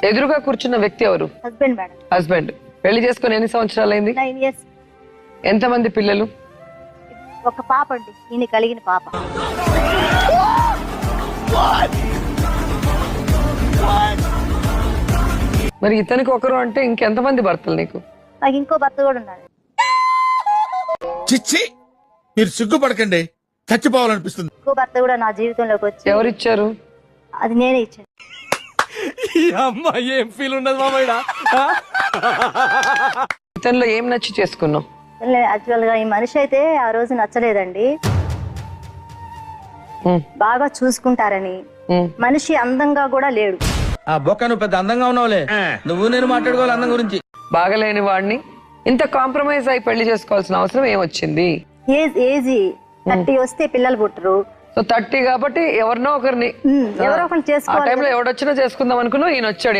ఎదురుగా కూర్చున్న వ్యక్తి ఎవరు? Husband madam. హస్బెండ్. పెళ్లి చేసుకుని ఎన్ని సంవత్సరాలైంది? 9 years. ఎంతమంది పిల్లలు? ఒక పాప అండి, ఈయన కలిగిన పాప. మరి ఇతనికి ఒకరు అంటే ఇంకెంతమంది భర్తలు నీకు? నాకు ఇంకో భర్త కూడా ఉన్నాడు. చిచ్చి, మీరు సిగ్గుపడకండి, చచ్చిపోవాలనిపిస్తుంది. ఇంకో భర్త కూడా నా జీవితంలోకి వచ్చి. ఎవరిచ్చారు? అది నేనే ఇచ్చాను. ఈ అమ్మాయి ఏం ఫీల్ ఉండదు మామయ్య. ఇతనిలో ఏం నచ్చి చేసుకున్నావు? యాక్చువల్ గా ఈ మనిషి అయితే ఆ రోజు నచ్చలేదండి. బాగా చూసుకుంటారని. మనిషి అందంగా కూడా లేడు. ఆ బొక్క నువ్వు పెద్ద అందంగా ఉన్నావులే, నువ్వు నేను మాట్లాడుకోవాలి అందం గురించి. బాగలేని వాడిని ఇంత కాంప్రమైజ్ అయి పెళ్లి చేసుకోవాల్సిన అవసరం ఏమొచ్చింది? ఏజ్ 30 వస్తే పిల్లలు పుట్టరు. సో 30 కాబట్టి ఎవరినో ఒకరిని ఎవరో ఒకరిని ఆ టైంలో ఎవడొచ్చినా చేసుకుందాం అనుకున్నావు, ఈయన వచ్చాడు.